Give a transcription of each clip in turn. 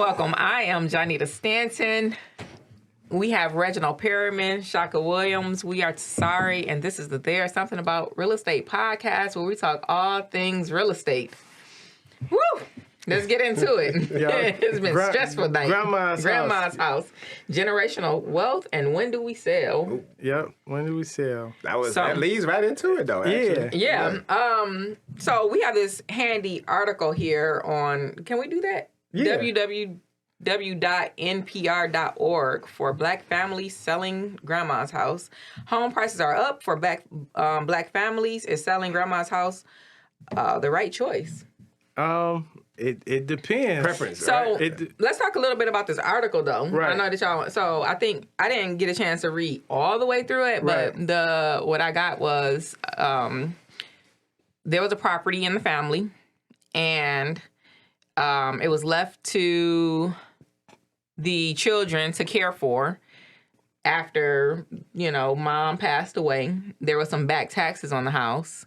welcome. I am Jonnita Stanton. We have Reginald Perryman, Kashka Williams. We are TSARE, and this is the There's Something About Real Estate podcast where we talk all things real estate. Woo! Let's get into it. It's been stressful night. Grandma's house. Generational wealth, and when do we sell? Yep. When do we sell? That leads right into it, though. Actually. Yeah. So we have this handy article here on. Can we do that? Yeah. www.npr.org for Black families selling grandma's house. Home prices are up for Black families. Is selling grandma's house the right choice? It depends. Preference. So right? let's talk a little bit about this article, though. Right. I know that y'all. So I think I didn't get a chance to read all the way through it, but what I got was there was a property in the family, and it was left to the children to care for after mom passed away. There was some back taxes on the house.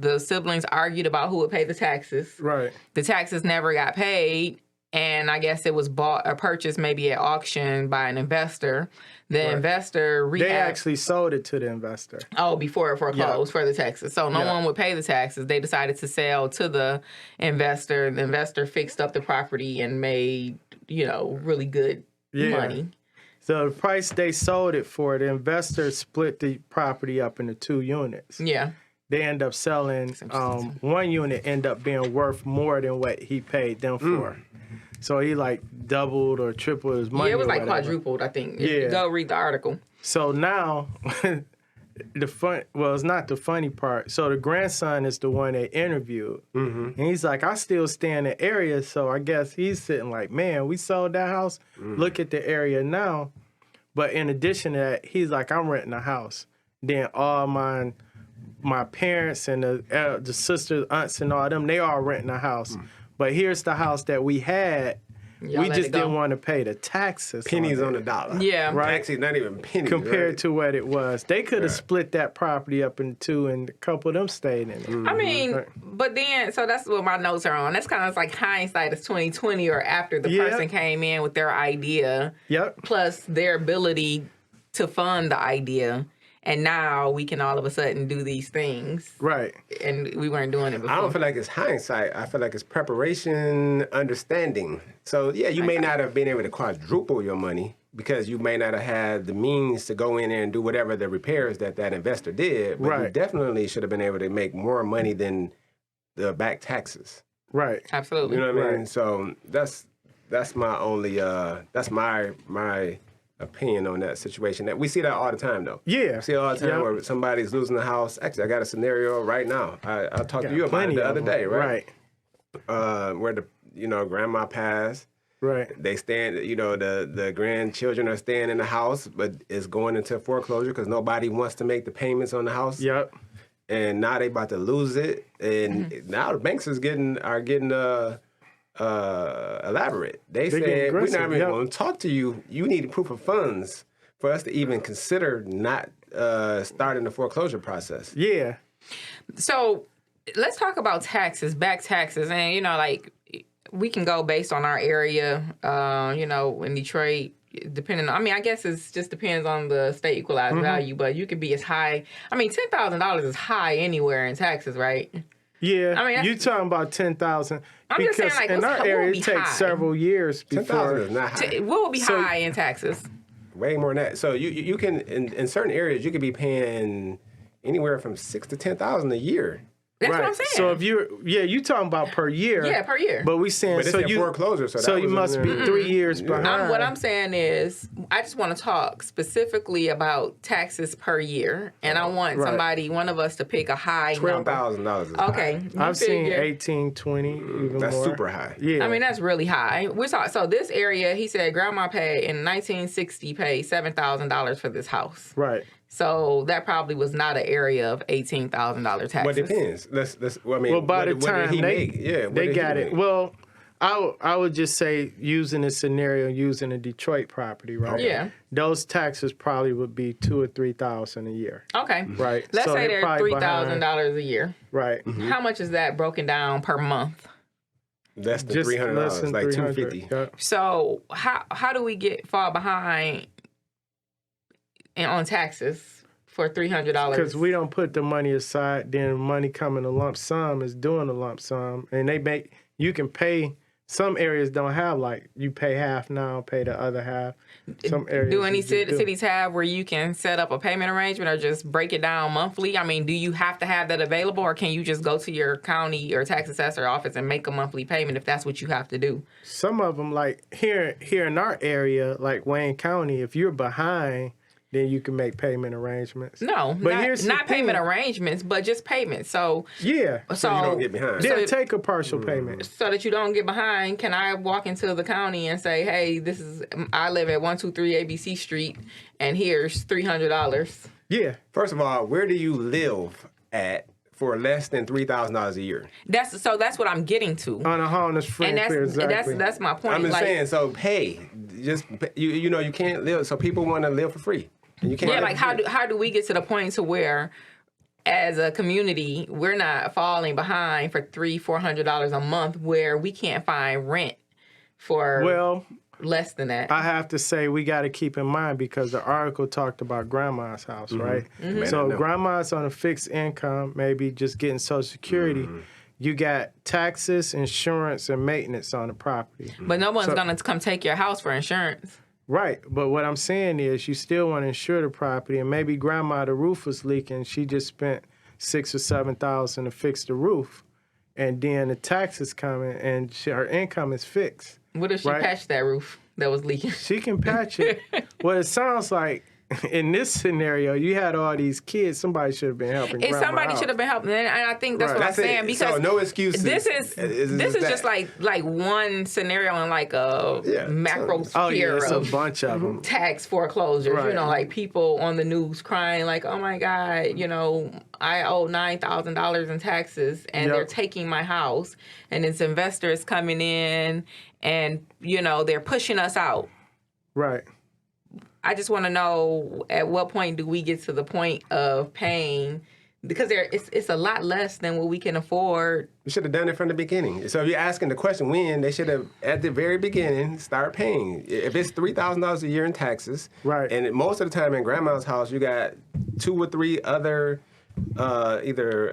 The siblings argued about who would pay the taxes. Right. The taxes never got paid, and I guess it was bought or purchased maybe at auction by an investor. The investor they actually sold it to the investor. Oh, before it foreclosed for the taxes. So no one would pay the taxes. They decided to sell to the investor. The investor fixed up the property and made, really good money. So the price they sold it for, the investor split the property up into 2 units. Yeah. They end up selling, one unit end up being worth more than what he paid them for. So he doubled or tripled his money. Yeah, it was quadrupled, I think. Yeah. Go read the article. So now, it's not the funny part. So the grandson is the one they interviewed. And he's like, I still stay in the area. So I guess he's sitting like, man, we sold that house. Look at the area now. But in addition to that, he's like, I'm renting a house. Then all my parents and the sisters, aunts, and all them, they all renting a house. But here's the house that we had. Y'all we just didn't want to pay the taxes. Pennies on the dollar. Yeah. Right. Actually, not even pennies. Compared to what it was. They could have split that property up in 2, and a couple of them stayed in it. I mean, but then, so that's what my notes are on. That's kind of like hindsight is 2020, or after the person came in with their idea. Yep. Plus their ability to fund the idea. And now we can all of a sudden do these things. Right. And we weren't doing it before. I don't feel like it's hindsight. I feel like it's preparation, understanding. So, you may not have been able to quadruple your money because you may not have had the means to go in there and do whatever the repairs that investor did. But you definitely should have been able to make more money than the back taxes. Right. Absolutely. You know what I mean? So that's my only, that's my opinion on that situation. That we see that all the time, though. Yeah. We see it all the time where somebody's losing the house. Actually, I got a scenario right now. I talked to you about it the other day, right? Where the grandma passed. Right. They stand. The grandchildren are staying in the house, but it's going into foreclosure because nobody wants to make the payments on the house. Yep. And now they about to lose it, and now the banks are getting elaborate. They said, we're not even going to talk to you. You need proof of funds for us to even consider not starting the foreclosure process. Yeah. So let's talk about taxes, back taxes. And, we can go based on our area, in Detroit, depending on, I guess it just depends on the state equalized value, but you could be as high. $10,000 is high anywhere in taxes, right? Yeah, you talking about 10,000 because just saying, in our area it takes several years before. 10,000 is not high. What would be high in taxes? Way more than that. So you can in certain areas you could be paying anywhere from $6,000 to $10,000 a year. That's what I'm saying. So if you talking about per year. Yeah, per year. But we saying it's in foreclosure, so you must be 3 years behind. What I'm saying is, I just want to talk specifically about taxes per year, and I want one of us to pick a high number. $12,000. Okay, I've seen 18, 20, even that's more. super high. Yeah, that's really high. So this area, he said, grandma paid in 1960 paid $7,000 for this house. Right. So that probably was not an area of $18,000 taxes. But it depends. By the time they got it. Well, I would just say using a scenario, using a Detroit property, right? Yeah. Those taxes probably would be $2,000 or $3,000 a year. Okay. Right. Let's say they're $3,000 a year. Right. How much is that broken down per month? Less than Just $300, less than like $300. $250. Yeah. So how do we fall behind on taxes for $300? Because we don't put the money aside, then money coming a lump sum is doing a lump sum, and you can pay. Some areas don't have like you pay half now, pay the other half. Some areas Do any you just do. cities have where you can set up a payment arrangement or just break it down monthly? I mean, do you have to have that available, or can you just go to your county or tax assessor office and make a monthly payment if that's what you have to do? Some of them, like here in our area, like Wayne County, if you're behind, then you can make payment arrangements. No, But here's the not payment thing. arrangements, but just payments. So Yeah. So you don't get behind. They'll take a partial payment. so that you don't get behind, can I walk into the county and say, hey, I live at 123 ABC Street, and here's $300? Yeah. First of all, where do you live at for less than $3,000 a year? That's what I'm getting to. On a harness free And and clear, exactly. that's my point. I'm just Like, saying, so pay. Just you know, you can't live. So people want to live for free, and you can't. yeah, live like for free. how do we get to the point to where, as a community, we're not falling behind for $300-400 a month, where we can't find rent for Well, less than that? I have to say we got to keep in mind because the article talked about grandma's house, right? Mm-hmm. So grandma's on a fixed income, maybe just getting Social Security. You got taxes, insurance, and maintenance on the property. But no one's gonna come take your house for insurance. Right, but what I'm saying is you still want to insure the property, and maybe grandma, the roof was leaking. She just spent $6,000 or $7,000 to fix the roof, and then the taxes coming, and her income is fixed. What if she Right. patched that roof that was leaking? She can patch it. Well, it sounds like in this scenario, you had all these kids. Somebody should have been helping. And grandma somebody out. should have been helping, and I think that's Right. what I'm That's it. saying. Because So no excuses. This is just like one scenario in like a macro Oh yeah, sphere it's a of bunch of them. tax foreclosures. Right. You know, like people on the news crying like, "Oh my God, you know, I owe $9,000 in taxes, and Yep. they're taking my house, and this investor is coming in, and you know, they're pushing us out." Right. I just want to know, at what point do we get to the point of paying? Because it's a lot less than what we can afford. You should have done it from the beginning. So if you're asking the question when, they should have, at the very beginning, start paying. If it's $3,000 a year in taxes, Right. and most of the time in grandma's house, you got 2 or 3 other, either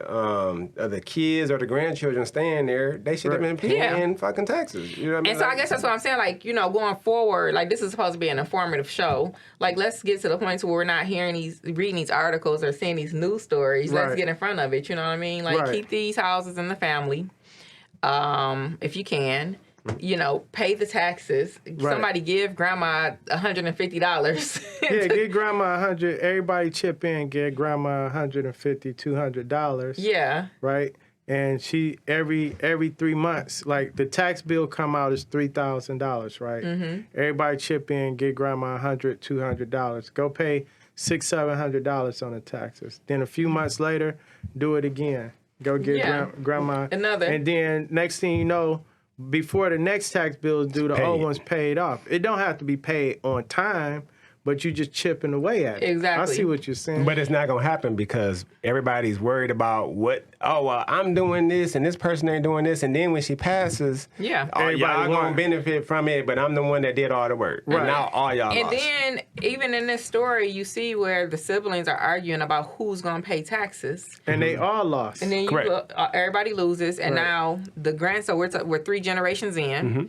the kids or the grandchildren staying there, they should have been paying fucking taxes. You know what I mean? And so I guess that's what I'm saying. Like, you know, going forward, like this is supposed to be an informative show. Like, let's get to the point where we're not reading these articles or seeing these news stories. Let's Right. get in front of it. You know what I mean? Like, Right. keep these houses in the family, if you can. You know, pay the taxes. Right. Somebody give grandma $150. Yeah, get grandma 100. Everybody chip in, get grandma $150, $200. Yeah. Right. And she every 3 months, like the tax bill come out is $3,000, right? Mm-hmm. Everybody chip in, get grandma $100, $200. Go pay $600-700 on the taxes. Then a few months later, do it again. Go get grandma Another. And then next thing you know, before the next tax bill is due, the old one's paid off. It don't have to be paid on time, but you just chipping away at it. Exactly. I see what you're saying. But it's not going to happen because everybody's worried about I'm doing this and this person ain't doing this. And then when she passes, Yeah. everybody Everybody going to want- benefit from it, but I'm the one that did all the work. Right. And now all y'all And lost. then, even in this story, you see where the siblings are arguing about who's going to pay taxes. And they all lost. And then you Correct. everybody loses, and Right. now the grandson. We're 3 generations in. Mm-hmm.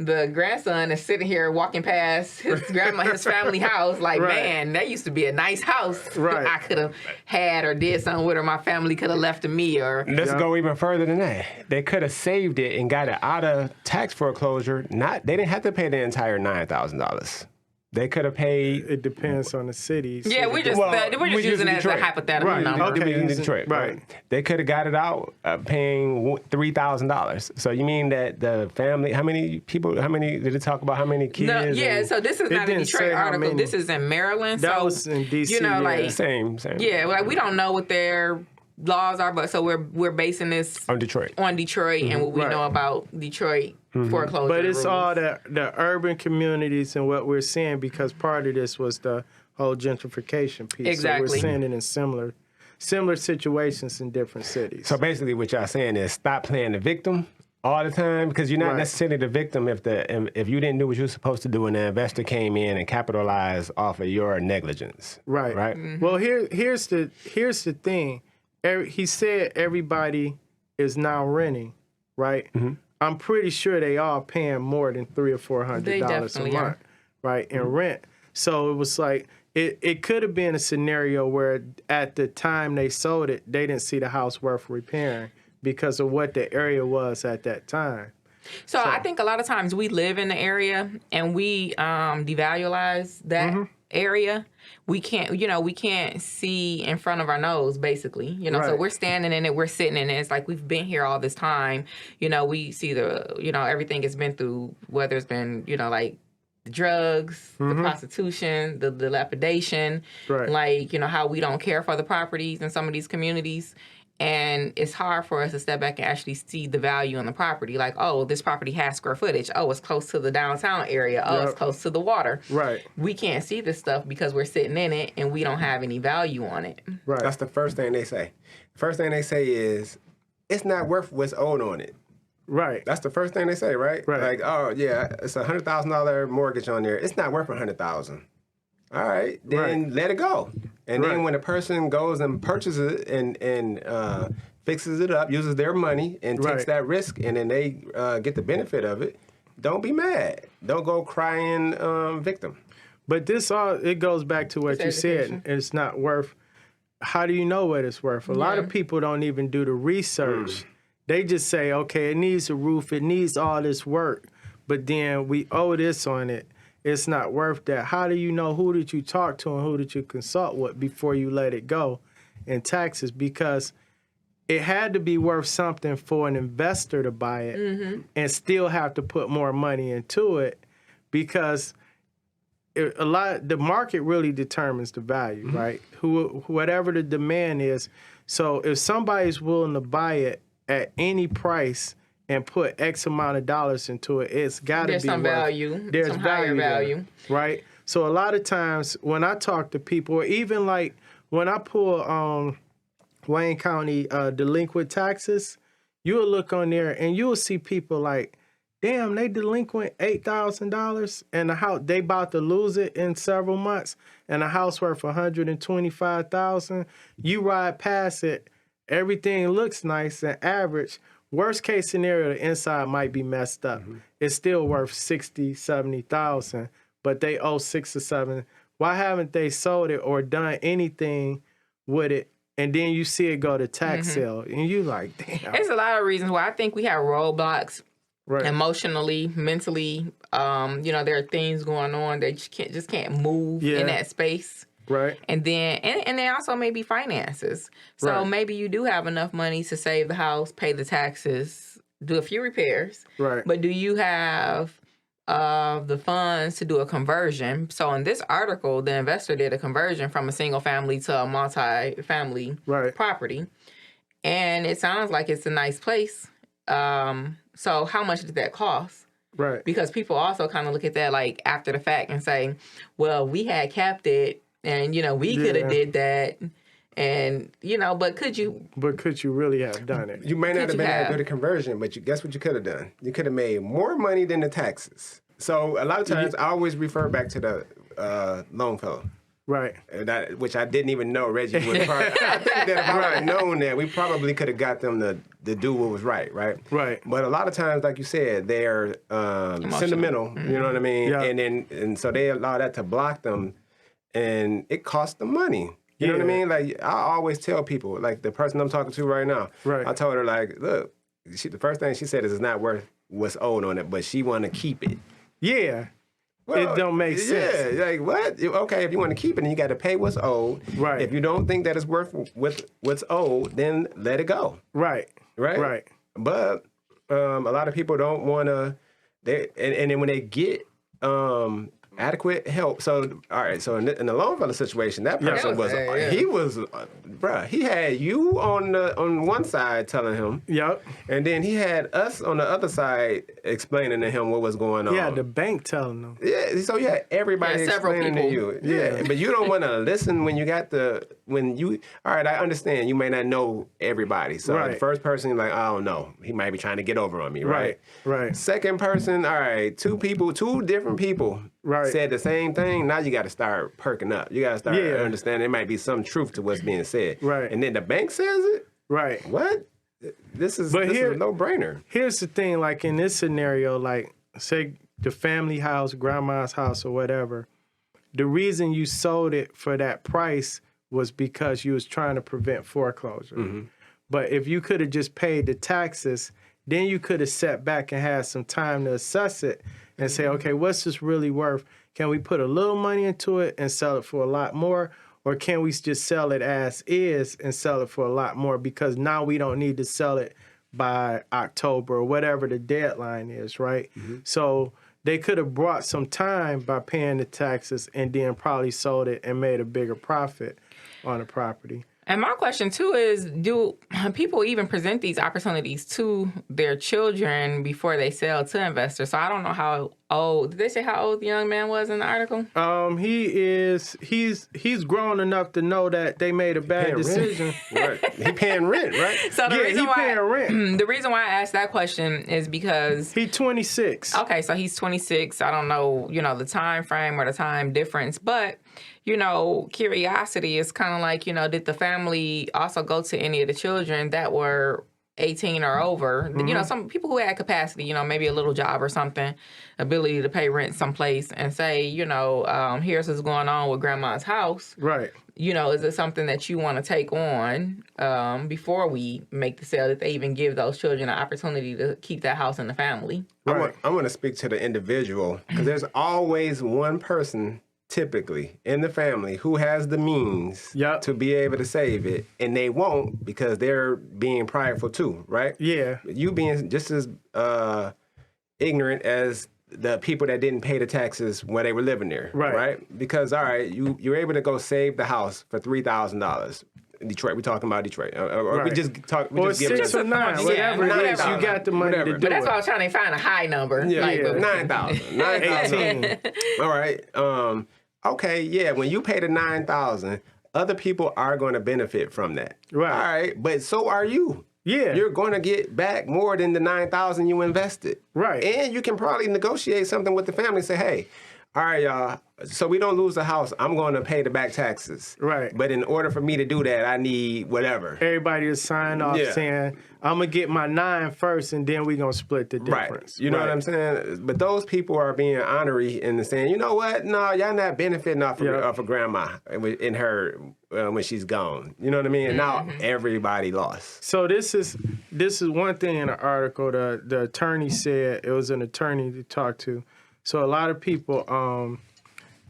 The grandson is sitting here walking past his his family house, like, Right. man, that used to be a nice house. Right. I could have had or did something with, or my family could have left to me, or Let's Yeah. go even further than that. They could have saved it and got it out of tax foreclosure. They didn't have to pay the entire $9,000. They could have paid. It depends on the cities. yeah, we're just using it as a Detroit. hypothetical Right. number. Okay. In Detroit, Right. They could have got it out paying $3,000. So you mean that the family? How many did it talk about? How many kids? No, yeah, and- so this is not a didn't Detroit say how article. many. This is in Maryland. That so, was in DC, You know, yeah. like, same. yeah, like we don't know what their laws are, but so we're basing this On Detroit. on Detroit and what we Right. know about Detroit foreclosure. But it's rules. all the urban communities and what we're seeing because part of this was the whole gentrification piece. Exactly. So we're seeing it in similar situations in different cities. So basically, what y'all saying is stop playing the victim all the time, because you're not Right. necessarily the victim if you didn't do what you were supposed to do and the investor came in and capitalized off of your negligence. Right. Right. Well, here's the thing. He said everybody is now renting, right? I'm pretty sure they all paying more than $300 or $400 a definitely month, are. right, in rent. So it was like it could have been a scenario where at the time they sold it, they didn't see the house worth repairing because of what the area was at that time. So I think a lot of times we live in the area and we devaluize that area. We can't see in front of our nose, basically. So Right. we're standing in it, we're sitting in it. It's like we've been here all this time. We see everything it's been through, whether it's been, like the drugs, the prostitution, the dilapidation, Right. like, how we don't care for the properties in some of these communities. And it's hard for us to step back and actually see the value in the property. Like, oh, this property has square footage. Oh, it's close to the downtown area. Oh, it's close to the water. Right. We can't see this stuff because we're sitting in it and we don't have any value on it. Right. That's the first thing they say. First thing they say is, it's not worth what's owed on it. Right. That's the first thing they say, right? Right. Like, oh yeah, it's a $100,000 mortgage on there. It's not worth $100,000. All right, then let it go. And then when a person goes and purchases it and fixes it up, uses their money and takes that risk, and then they get the benefit of it, don't be mad. Don't go crying victim. But it goes back to what you said. It's not worth. How do you know what it's worth? A lot of people don't even do the research. They just say, okay, it needs a roof, it needs all this work, but then we owe this on it. It's not worth that. How do you know who did you talk to and who did you consult with before you let it go in taxes? Because it had to be worth something for an investor to buy it and still have to put more money into it, because the market really determines the value, right? Whatever the demand is. So if somebody's willing to buy it at any price and put X amount of dollars into it, it's got to be There's some worth, value. There's some higher value. there, right? So a lot of times when I talk to people, or even like when I pull Wayne County delinquent taxes, you'll look on there and you'll see people like, damn, they delinquent $8,000 and the house, they about to lose it in several months, and the house worth $125,000. You ride past it, everything looks nice and average. Worst case scenario, the inside might be messed up. It's still worth $60,000, $70,000, but they owe $6 or $7. Why haven't they sold it or done anything with it? And then you see it go to tax sale, and you like, damn. There's a lot of reasons why I think we have roadblocks. Right. Emotionally, mentally, there are things going on that you just can't move in that space. Right. And then also maybe finances. So maybe you do have enough money to save the house, pay the taxes, do a few repairs. Right. But do you have the funds to do a conversion? So in this article, the investor did a conversion from a single family to a multi-family property. And it sounds like it's a nice place. So how much did that cost? Right. Because people also kind of look at that like after the fact and say, well, we had capped it and, we could have did that. And, but could you? But could you really have done it? You may not have been able have? to do the conversion, but guess what you could have done? You could have made more money than the taxes. So a lot of times I always refer back to the loan fellow. Right. Which I didn't even know Reggie was part of. I think that if I had known that, we probably could have got them to do what was right. Right. But a lot of times, like you said, they're sentimental, you know what I mean? Yeah. And so they allow that to block them, and it costs them money. You know what I mean? Like, I always tell people, like the person I'm talking to right now, I told her, like, look, the first thing she said is it's not worth what's owed on it, but she want to keep it. Yeah. Well, it don't make sense. Yeah, like what? Okay, if you want to keep it, then you got to pay what's owed. Right. If you don't think that it's worth what's owed, then let it go. Right. Right. But a lot of people don't want to. And then when they get adequate help. So, all right. So in the Longfellow situation, that person he had you on one side telling him. Yep. And then he had us on the other side explaining to him what was going on. Yeah, the bank telling them. Yeah, so yeah, everybody several explaining to people. you. Yeah, but you don't want to listen when you got all right, I understand you may not know everybody. So the first person, like, I don't know. He might be trying to get over on me, right? Right. Second person, all right, two different people said the same thing. Now you got to start perking up. You got to start understanding there might be some truth to what's being said. Right. And then the bank says it? Right. What? This is a no-brainer. Here's the thing, like in this scenario, like say the family house, grandma's house or whatever, the reason you sold it for that price was because you was trying to prevent foreclosure. Mm-hmm. But if you could have just paid the taxes, then you could have sat back and had some time to assess it and say, okay, what's this really worth? Can we put a little money into it and sell it for a lot more? Or can we just sell it as is and sell it for a lot more? Because now we don't need to sell it by October or whatever the deadline is, right? Mm-hmm. So they could have brought some time by paying the taxes and then probably sold it and made a bigger profit on the property. And my question, too, is do people even present these opportunities to their children before they sell to investors? So I don't know how old. Did they say how old the young man was in the article? He's grown enough to know that they made a bad decision. Right. He paying rent, right? So paying rent. The reason why I asked that question is because he's 26. Okay, so he's 26. I don't know, the time frame or the time difference, but curiosity is kind of like, did the family also go to any of the children that were 18 or over? Mm-hmm. Some people who had capacity, maybe a little job or something, ability to pay rent someplace and say, here's what's going on with grandma's house. Right. Is it something that you want to take on before we make the sale? That they even give those children an opportunity to keep that house in the family? Right. I want to speak to the individual because there's always one person typically in the family who has the means to be able to save it, and they won't because they're being prideful too, right? Yeah. You being just as ignorant as the people that didn't pay the taxes when they were living there, right? Because, all right, you're able to go save the house for $3,000. Detroit, we're talking about Detroit. Or we just talk. We or just give 6 or 9, whatever it is, you got the money to do it. But that's why I was trying to find a high number. Yeah, 9,000. 18. All right. Okay, yeah, when you pay the $9,000, other people are going to benefit from that. Right. All right, but so are you. Yeah. You're going to get back more than the $9,000 you invested. Right. And you can probably negotiate something with the family. Say, hey, all right, y'all, so we don't lose the house, I'm going to pay the back taxes. Right. But in order for me to do that, I need whatever. Everybody to sign off saying, I'm going to get my 9 first, and then we're going to split the difference. Right. You know what I'm saying? But those people are being honorary and saying, you know what? No, y'all not benefiting off of grandma in her when she's gone. You know what I mean? And now everybody lost. So this is one thing in the article the attorney said. It was an attorney to talk to. So a lot of people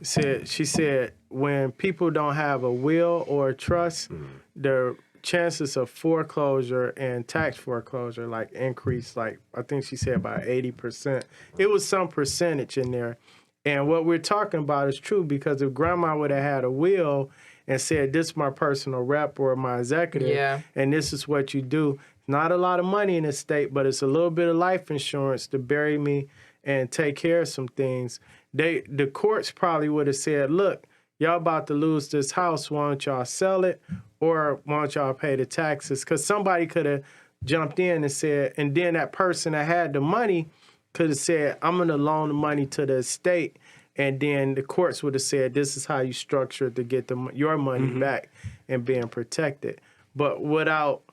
she said when people don't have a will or a trust, the chances of foreclosure and tax foreclosure increase I think she said by 80%. It was some percentage in there. And what we're talking about is true because if grandma would have had a will and said, this is my personal rep or my executive, and this is what you do, not a lot of money in the state, but it's a little bit of life insurance to bury me and take care of some things. The courts probably would have said, look, y'all about to lose this house. Why don't y'all sell it or why don't y'all pay the taxes? Because somebody could have jumped in and said, and then that person that had the money could have said, I'm going to loan the money to the estate. And then the courts would have said, this is how you structure it to get your money back and being protected. But without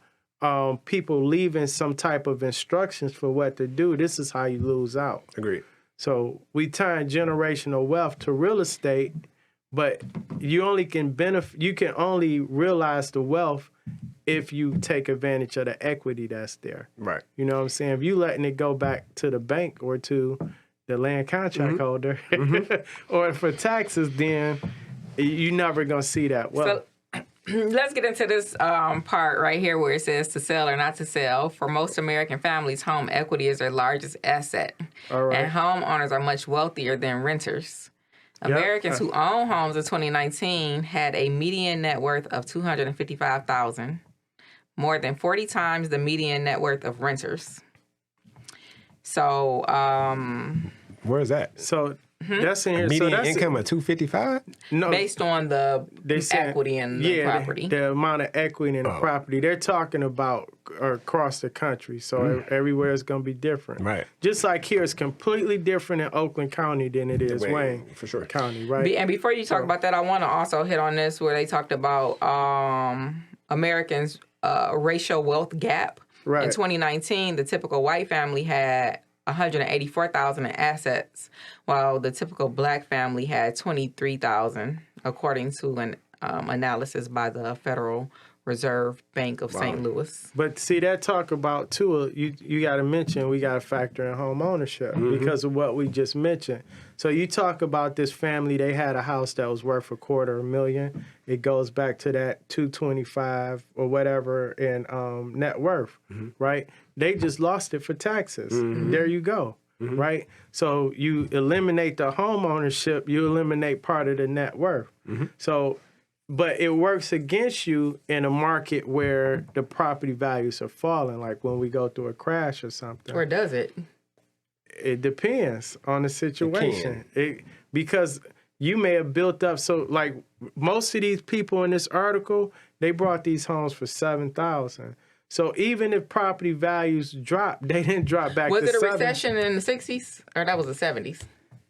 people leaving some type of instructions for what to do, this is how you lose out. Agreed. So we turn generational wealth to real estate, but you can only realize the wealth if you take advantage of the equity that's there. Right. You know what I'm saying? If you letting it go back to the bank or to the land contract holder or for taxes, then you're never going to see that wealth. So, let's get into this part right here where it says to sell or not to sell. For most American families, home equity is their largest asset. All right. And homeowners are much wealthier than renters. Americans who own homes in 2019 had a median net worth of $255,000, more than 40 times the median net worth of renters. So, Where's that? So that's in here. Median so that's income of $255? no, based on the saying- equity in the property. The amount of equity in the property. They're talking about across the country. So everywhere is going to be different. Right. Just like here, it's completely different in Oakland County than it is Wayne for sure. County, right? And before you talk about that, I want to also hit on this where they talked about Americans' racial wealth gap. Right. In 2019, the typical white family had $184,000 in assets, while the typical black family had $23,000, according to an analysis by the Federal Reserve Bank of St. Louis. But see, that talk about too, you got to mention, we got to factor in home ownership because of what we just mentioned. So you talk about this family, they had a house that was worth $250,000. It goes back to that 225 or whatever in net worth, right? They just lost it for taxes. There you go, right? So you eliminate the home ownership, you eliminate part of the net worth. So, but it works against you in a market where the property values are falling, like when we go through a crash or something. Or does it? It depends on the situation. Because you may have built up, so like most of these people in this article, they bought these homes for $7,000. So even if property values dropped, they didn't drop back Was to it a 7. recession in the 60s? Or that was the 70s?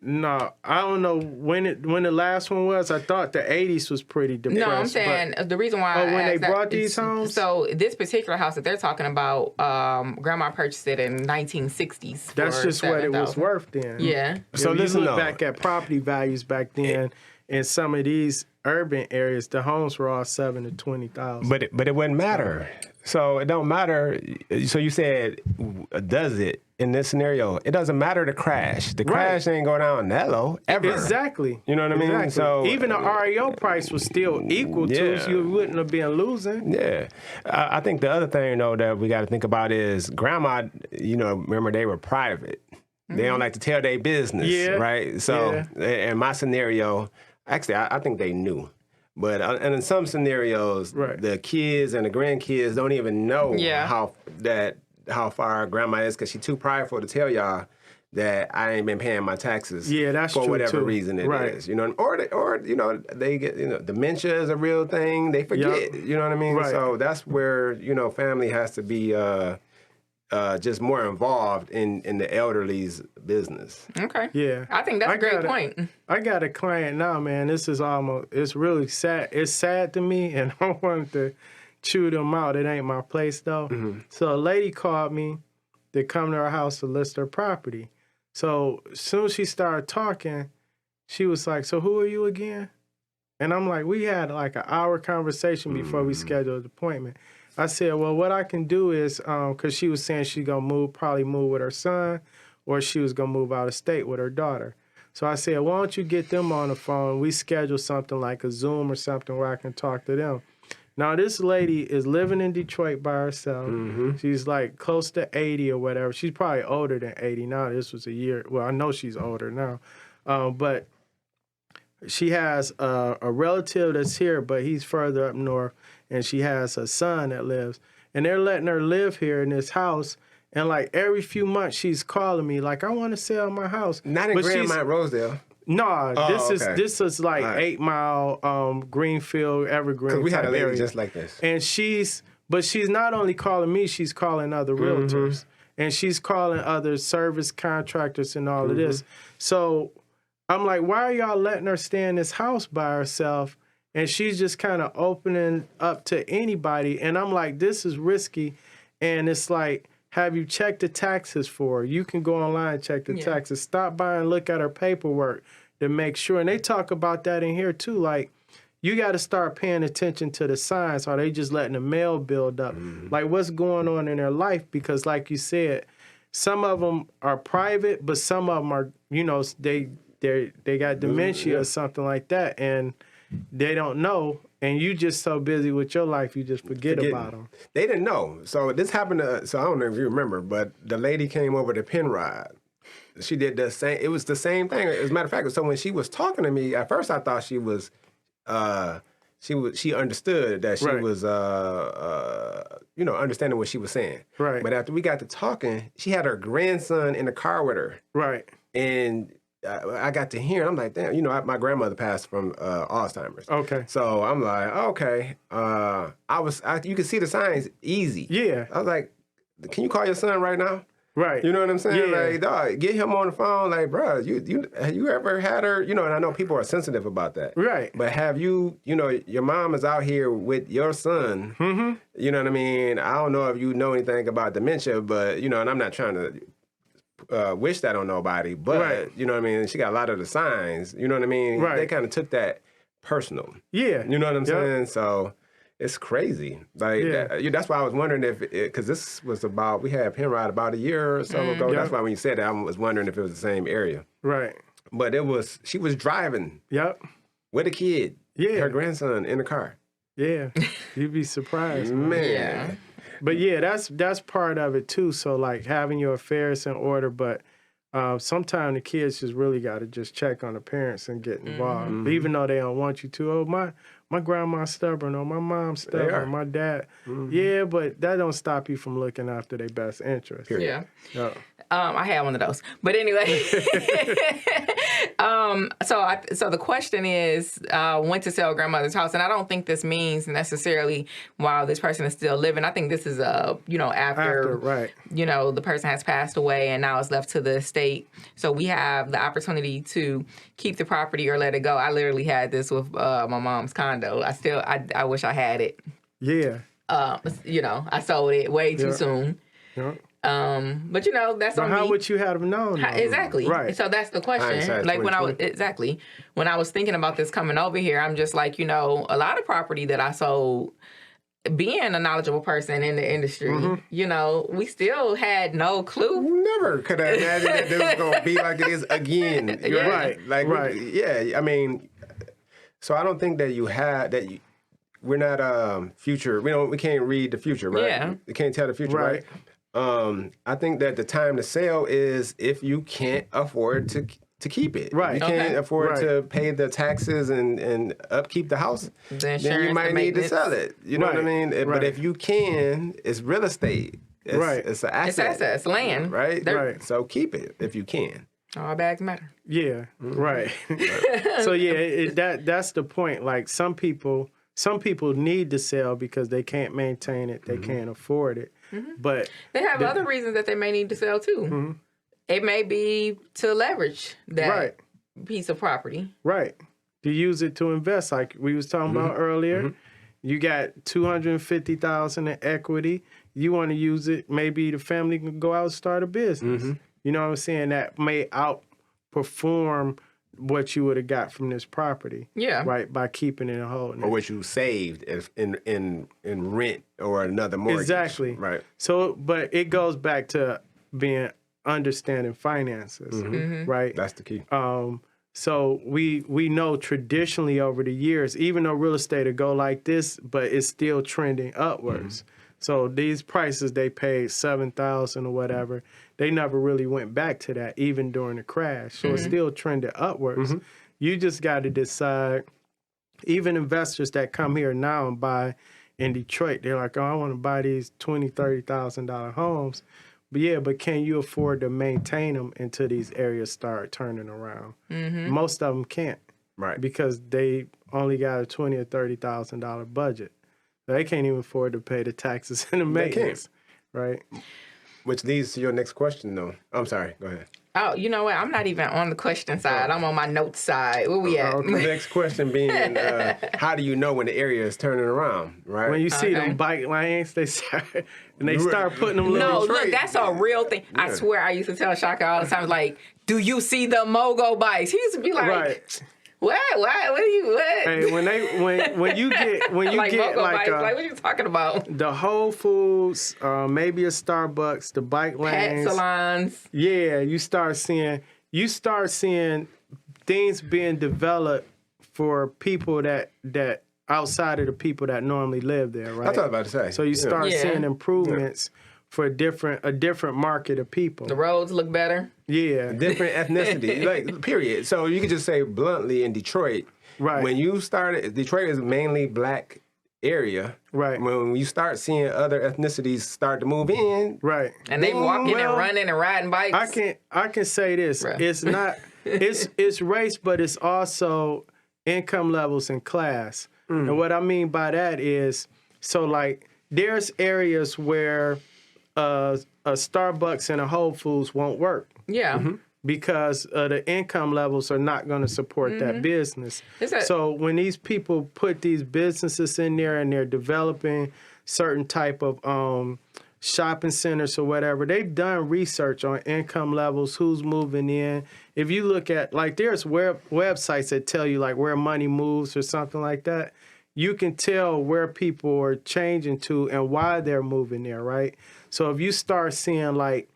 No, I don't know when the last one was. I thought the 80s was pretty depressed. No, I'm saying the reason why I when they asked that bought these is- homes? So this particular house that they're talking about, Grandma purchased it in 1960s. That's for just what it was $7,000. worth then. Yeah. So listen you look though. back at property values back then in some of these urban areas, the homes were all $7,000 to $20,000. But it wouldn't matter. So it don't matter. So you said, does it in this scenario? It doesn't matter the crash. The crash ain't go down that low ever. Exactly. You know what I mean? Exactly. So even the REO price was still equal to it. You wouldn't have been losing. Yeah. I think the other thing, though, that we got to think about is grandma, remember they were private. They don't like to tell their business, right? So in my scenario, actually, I think they knew. But and in some scenarios, the kids and the grandkids don't even know how far grandma is because she's too prideful to tell y'all that I ain't been paying my taxes. Yeah, that's for true whatever too. reason it is. Or they get dementia is a real thing. They forget. You know what I mean? Right. So that's where family has to be just more involved in the elderly's business. Okay. Yeah. I think that's a great point. I got a client now, man. This is it's really sad. It's sad to me, and I wanted to chew them out. It ain't my place, though. So a lady called me to come to her house to list her property. So as soon as she started talking, she was like, so who are you again? And I'm like, we had like an hour conversation before we scheduled the appointment. I said, well, what I can do is, because she was saying she's going to probably move with her son, or she was going to move out of state with her daughter. So I said, why don't you get them on the phone? We schedule something like a Zoom or something where I can talk to them. Now, this lady is living in Detroit by herself. She's like close to 80 or whatever. She's probably older than 80 now. This was a year. Well, I know she's older now. But she has a relative that's here, but he's further up north. And she has a son that lives. And they're letting her live here in this house. And like every few months, she's calling me like, I want to sell my house. Not in Grand Mount Rosedale. No, this is like right. 8 Mile Greenfield Evergreen. Because we had a lady area. just like this. And she's not only calling me, she's calling other realtors. And she's calling other service contractors and all of this. So I'm like, why are y'all letting her stay in this house by herself? And she's just kind of opening up to anybody. And I'm like, this is risky. And it's like, have you checked the taxes for her? You can go online and check the taxes. Stop by and look at her paperwork to make sure. And they talk about that in here too. Like, you got to start paying attention to the signs. Are they just letting the mail build up? Like, what's going on in their life? Because like you said, some of them are private, but some of them are, they got dementia or something like that. And they don't know, and you just so busy with your life, you just forget about them. They didn't know. So this happened to, so I don't know if you remember, but the lady came over to Penrod, she did the same. It was the same thing. As a matter of fact, so when she was talking to me, at first I thought she understood that she was understanding what she was saying. Right. But after we got to talking, she had her grandson in the car with her. Right. And I got to hear, I'm like, damn, my grandmother passed from Alzheimer's. Okay. So I'm like, okay. You could see the signs easy. Yeah. I was like, can you call your son right now? Right. You know what I'm saying? Yeah. Like, dog, get him on the phone. Like, bro, have you ever had her? And I know people are sensitive about that. Right. But have you, your mom is out here with your son. Mm-hmm. You know what I mean? I don't know if you know anything about dementia, but, and I'm not trying to wish that on nobody, but, you know what I mean? She got a lot of the signs, you know what I mean? Right. They kind of took that personal. Yeah. You know what I'm saying? So it's crazy. Like, that's why I was wondering because this was we had Penrod about a year or so ago. That's why when you said that, I was wondering if it was the same area. Right. But she was driving. Yep. With a kid. Yeah. Her grandson in the car. Yeah. You'd be surprised. Man. Yeah. But yeah, that's part of it too. So like having your affairs in order, but sometimes the kids just really got to just check on the parents and get involved, even though they don't want you to. Oh, my grandma's stubborn, or my mom's stubborn, or my dad. Mm-hmm. Yeah, but that don't stop you from looking after their best interest. Yeah. I had one of those. But anyway, so the question is, went to sell grandmother's house, and I don't think this means necessarily while this person is still living. I think this is after right. The person has passed away and now it's left to the estate. So we have the opportunity to keep the property or let it go. I literally had this with my mom's condo. I wish I had it. Yeah. I sold it way too soon. Yeah. But that's on me. How would you have known? Exactly. Right. So that's the question. Like when I was thinking about this coming over here, I'm just like, a lot of property that I sold, being a knowledgeable person in the industry, we still had no clue. Never could have imagined that this was going to be like it is again. You're right. Like, I mean, so I don't think that we're not future. We can't read the future, right? Yeah. We can't tell the future, right? I think that the time to sell is if you can't afford to keep it. Right. If you can't afford to pay the taxes and upkeep the house, then you might need to sell it. You know what I mean? But if you can, it's real estate. It's an asset. It's assets, it's land. Right? Right. So keep it if you can. All bags matter. Yeah. Mm-hmm. Right. So that's the point. Like some people need to sell because they can't maintain it, they can't afford it. Mm-hmm. But they have other reasons that they may need to sell too. Mm-hmm. It may be to leverage that piece of property. Right. To use it to invest, like we was talking about earlier. Mm-hmm. You got $250,000 in equity. You want to use it. Maybe the family can go out and start a business. Mm-hmm. You know what I'm saying? That may outperform what you would have got from this property. Yeah. Right, by keeping it and holding it. Or what you saved in rent or another mortgage. Exactly. Right. So, but it goes back to being understanding finances, right? That's the key. So we know traditionally over the years, even though real estate will go like this, but it's still trending upwards. Mm-hmm. So these prices they paid $7,000 or whatever, they never really went back to that, even during the crash. So it's still trending upwards. Mm-hmm. You just got to decide. Even investors that come here now and buy in Detroit, they're like, "Oh, I want to buy these $20,000, $30,000 homes." But can you afford to maintain them until these areas start turning around? Mm-hmm. Most of them can't, right? Because they only got a $20,000 or $30,000 budget. They can't even afford to pay the taxes and the maintenance, right? Which leads to your next question, though. I'm sorry. Go ahead. Oh, you know what? I'm not even on the question side. I'm on my notes side. Where we at? Okay. The next question being, how do you know when the area is turning around, right? When you see them bike lanes, they start putting them little look, that's a real thing. Yeah. I swear I used to tell Shaka all the time, like, do you see the Mogo bikes? He used to be like, What? What are you? What? Hey, when you get like what are you talking about? The Whole Foods, maybe a Starbucks, the bike lanes, pet salons. Yeah, you start seeing things being developed for people that outside of the people that normally live there, right? That's what I was about to say. So you start seeing improvements for a different market of people. The roads look better. Yeah. Different ethnicity, like, period. So you could just say bluntly in Detroit, Right. when you started, Detroit is mainly black area. Right. When you start seeing other ethnicities start to move in, Right. And they walking and running and riding bikes. I can say this. Bruh. It's not it's race, but it's also income levels and class. And what I mean by that is, so like there's areas where a Starbucks and a Whole Foods won't work. Yeah. Because the income levels are not going to support that business. So when these people put these businesses in there and they're developing certain type of shopping centers or whatever, they've done research on income levels, who's moving in. If you look at, like, there's websites that tell you like where money moves or something like that. You can tell where people are changing to and why they're moving there, right? So if you start seeing like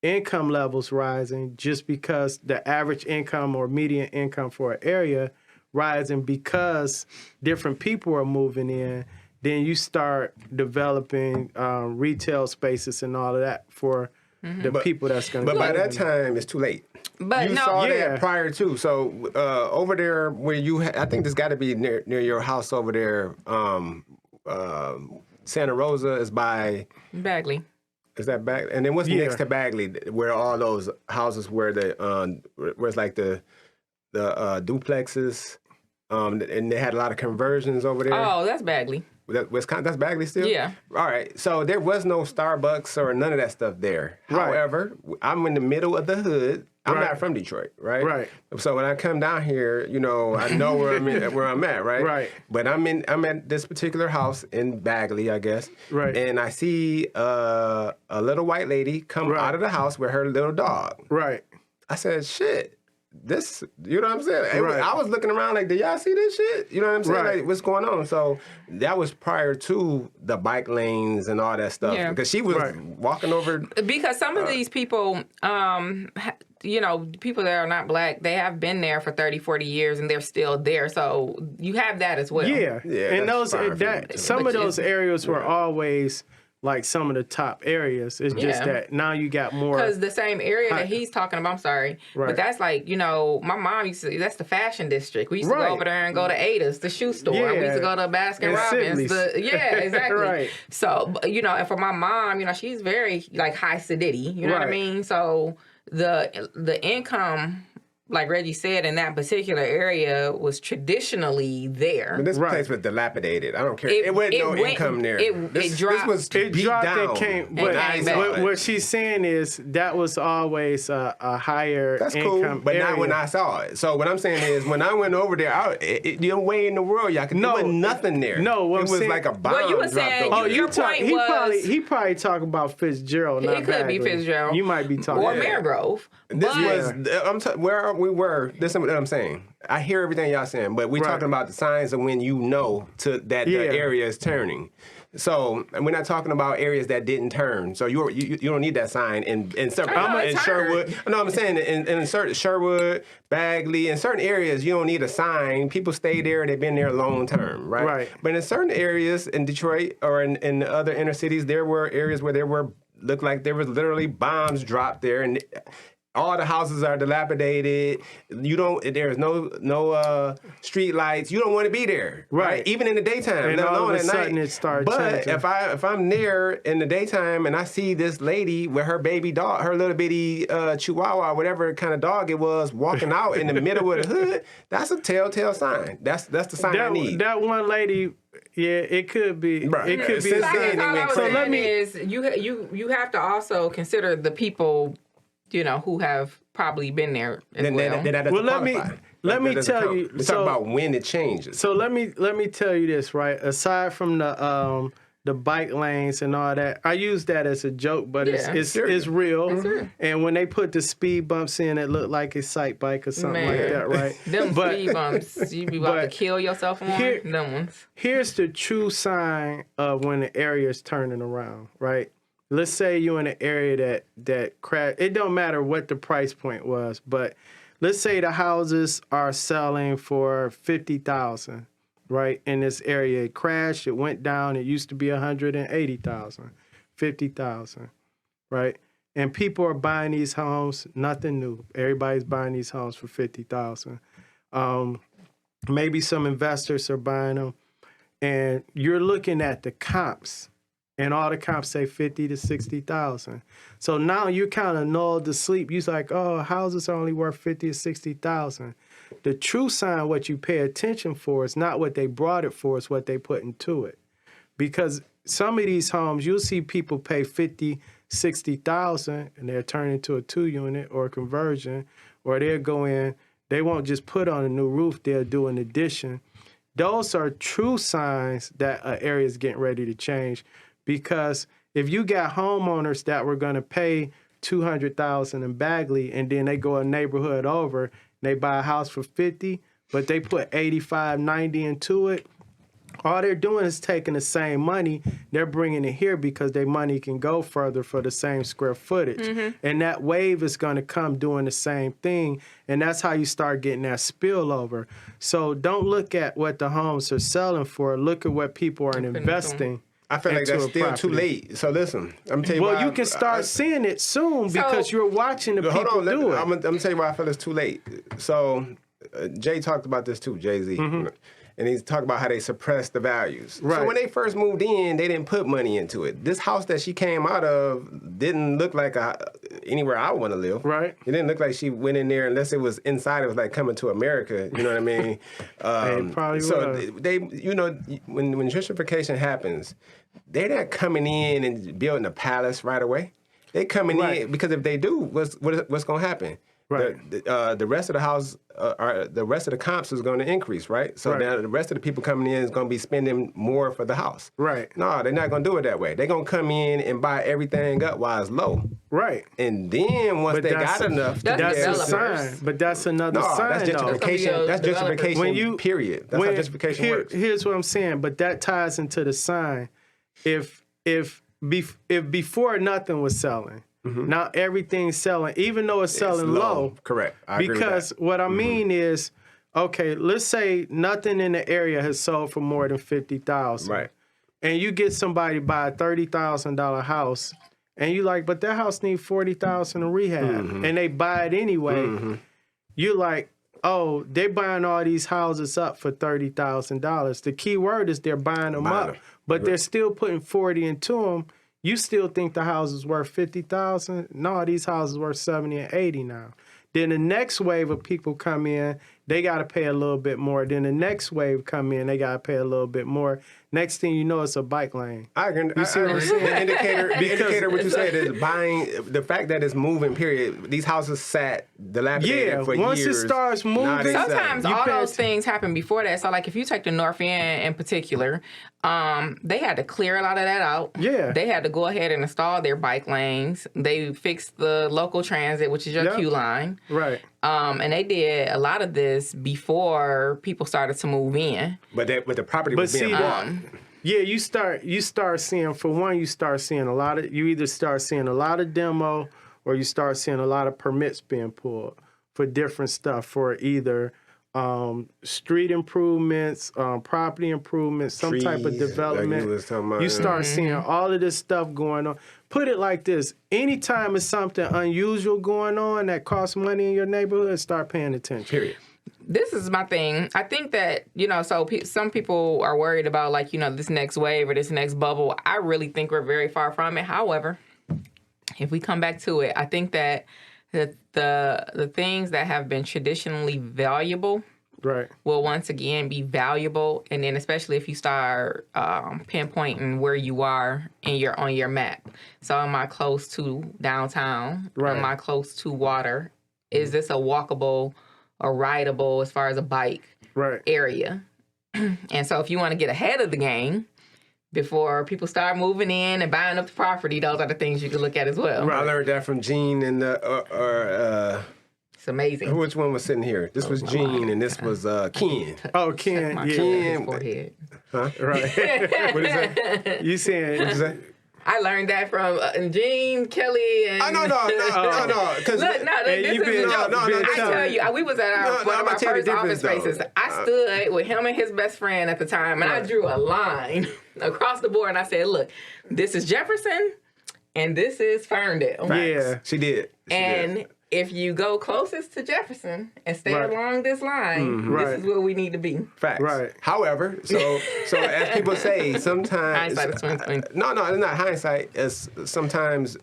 income levels rising just because the average income or median income for an area rising because different people are moving in, then you start developing retail spaces and all of that for the people that's going to. But by that time, it's too late. But you saw that prior to. So over there where you, I think this got to be near your house over there. Santa Rosa is by Bagley. Is that Bagley? And then what's next to Bagley, where all those houses where where it's like the duplexes, and they had a lot of conversions over there. Oh, that's Bagley. Wisconsin, that's Bagley still? Yeah. All right. So there was no Starbucks or none of that stuff there. Right. However, I'm in the middle of the hood. I'm not from Detroit, right? Right. So when I come down here, I know where I'm at, right? Right. But I'm at this particular house in Bagley, I guess. Right. And I see a little white lady come out of the house with her little dog. Right. I said, shit. This, you know what I'm saying? Right. I was looking around like, did y'all see this shit? You know what I'm saying? Right. Like, what's going on? So that was prior to the bike lanes and all that stuff. Yeah. Because she was walking over. Because some of these people, people that are not black, they have been there for 30, 40 years and they're still there. So you have that as well. Yeah. And some of those areas were always like some of the top areas. It's just that now you got more. Because the same area that he's talking about, I'm sorry, but that's like, my mom used to, that's the fashion district. We used to go over there and go to Ada's, the shoe store. Yeah. We used to go to Baskin Robbins. Exactly. Right. So, and for my mom, she's very like high sedity, you know what I mean? So the income, like Reggie said, in that particular area was traditionally there. But this place was dilapidated. I don't care. It wasn't no income there. It dropped. It dropped and came. But what she's saying is that was always a higher That's income cool, but area. not when I saw it. So what I'm saying is, when I went over there, the way in the world y'all could. There was nothing there. No, it was like a bomb. Well, you were saying. Your point was he probably talking about Fitzgerald. He not could be Bagley. Fitzgerald. You might be talking or Maregrove. Where we were. This is what I'm saying. I hear everything y'all saying, but we're talking about the signs of when that the area is turning. So we're not talking about areas that didn't turn. So you don't need that sign in Sherwood. No, I'm saying in certain Sherwood, Bagley, in certain areas you don't need a sign. People stay there. They've been there long term, right? Right. But in certain areas in Detroit or in other inner cities, there were areas where looked like there was literally bombs dropped there, and all the houses are dilapidated. There's no street lights. You don't want to be there, right? Even in the daytime, and let all alone of a at sudden night. it started but changing. if I'm there in the daytime and I see this lady with her baby dog, her little bitty Chihuahua, whatever kind of dog it was, walking out in the middle of the hood, that's a telltale sign. That's the sign I need. That one lady. Yeah, it could be. Right. It could be. All I was saying is you have to also consider the people, who have probably been there as well. Let me tell you. Let's talk about when it changes. So let me tell you this, right? Aside from the bike lanes and all that, I use that as a joke, but it's real. It's real. And when they put the speed bumps in, it looked like a sight bike or something like that, right? Them speed bumps, you be about to kill yourself on them ones. Here's the true sign of when the area is turning around, right? Let's say you're in an area that crashed. It don't matter what the price point was, but let's say the houses are selling for $50,000, right? In this area, it crashed. It went down. It used to be $180,000. $50,000, right? And people are buying these homes, nothing new. Everybody's buying these homes for $50,000. Maybe some investors are buying them, and you're looking at the comps, and all the comps say 50 to 60,000. So now you're kind of lulled to sleep. You're like, oh, houses are only worth 50 to 60,000. The true sign, what you pay attention for, is not what they brought it for, it's what they put into it. Because some of these homes, you'll see people pay 50, 60,000, and they'll turn into a 2-unit or a conversion, or they'll go in. They won't just put on a new roof, they'll do an addition. Those are true signs that an area is getting ready to change, because if you got homeowners that were going to pay $200,000 in Bagley, and then they go a neighborhood over, and they buy a house for 50, but they put 85, 90 into it, all they're doing is taking the same money, they're bringing it here because their money can go further for the same square footage. And that wave is going to come doing the same thing, and that's how you start getting that spillover. So don't look at what the homes are selling for, look at what people are investing. I feel like that's still too late. So listen, I'm telling you. Well, you can start seeing it soon because you're watching the people do it. I'm gonna tell you why I feel it's too late. So Jay talked about this too, Jay-Z. And he's talking about how they suppressed the values. Right. So when they first moved in, they didn't put money into it. This house that she came out of didn't look like anywhere I want to live. Right. It didn't look like she went in there unless it was inside. It was like coming to America. You know what I mean? Probably so would. they, you know, when gentrification happens, they're not coming in and building a palace right away. They coming in because if they do, what's going to happen? Right. The rest of the house, the rest of the comps is going to increase, right? So now the rest of the people coming in is going to be spending more for the house. Right. No, they're not going to do it that way. They're going to come in and buy everything up while it's low. Right. And then once they got enough, that's a sign. But that's another sign, that's gentrification. That's gentrification. Period. That's how gentrification works. Here's what I'm saying. But that ties into the sign. If before nothing was selling. Now everything's selling, even though it's selling low. Correct. I agree because with that. What I mean is, okay, let's say nothing in the area has sold for more than $50,000. Right. And you get somebody to buy a $30,000 house, and you like, but that house needs $40,000 in rehab, and they buy it anyway. You're like, oh, they're buying all these houses up for $30,000. The key word is they're buying them up, but they're still putting 40 into them. You still think the house is worth $50,000? No, these houses worth 70 and 80 now. Then the next wave of people come in, they got to pay a little bit more. Then the next wave come in, they got to pay a little bit more. Next thing you know, it's a bike lane. I agree. You see what I'm saying? The indicator, what you said is buying, the fact that it's moving, period. These houses sat dilapidated for years. Once it starts moving. Sometimes all those things happen before that. So like if you take the North End in particular, they had to clear a lot of that out. Yeah. They had to go ahead and install their bike lanes. They fixed the local transit, which is your Q line. Right. And they did a lot of this before people started to move in. But the property was being bought. Yeah, you start seeing, for one, you either start seeing a lot of demo or you start seeing a lot of permits being pulled for different stuff, for either street improvements, property improvements, some type of development. Like you start seeing all of this stuff going on. Put it like this: anytime it's something unusual going on that costs money in your neighborhood, start paying attention. Period. This is my thing. I think that, so some people are worried about, like, this next wave or this next bubble. I really think we're very far from it. However, if we come back to it, I think that the things that have been traditionally valuable will once again be valuable. And then especially if you start pinpointing where you are on your map. So am I close to downtown? Am I close to water? Is this a walkable or rideable as far as a bike area? And so if you want to get ahead of the game before people start moving in and buying up the property, those are the things you can look at as well. I learned that from Gene and it's amazing. Which one was sitting here? This was Gene and this was Ken. Oh, Ken. Yeah. Ken. Forehead. Huh? Right. What is that? You saying? What is that? I learned that from Gene, Kelly, and... No. Look, this is a joke. I tell you, we was at one of our first office spaces. I stood with him and his best friend at the time, and I drew a line across the board, and I said, look, this is Jefferson, and this is Ferndale. Yeah. She did. And if you go closest to Jefferson and stay Right. along this line, Right. this is where we need to be. Facts. Right. However, so as people say, sometimes Hindsight is 20/20. no, it's not hindsight. It's sometimes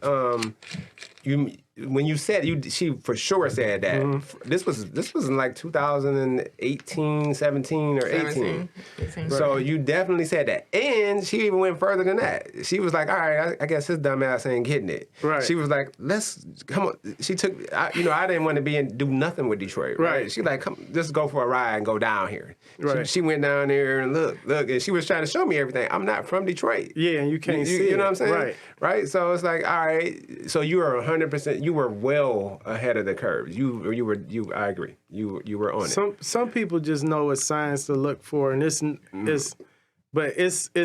when you said she for sure said that this was in like 2018, 17 or 18. 18. So you definitely said that, and she even went further than that. She was like, "All right, I guess his dumb ass ain't getting it." Right. She was like, "Let's come on." She took, I didn't want to do nothing with Detroit. Right. She like, "Come, just go for a ride and go down here." Right. She went down there and look, and she was trying to show me everything. I'm not from Detroit. Yeah, and you can't see You know what I'm saying? Right. Right. So it's like, all right. So you are 100%. You were well ahead of the curve. I agree. You were on it. Some people just know what signs to look for, and it's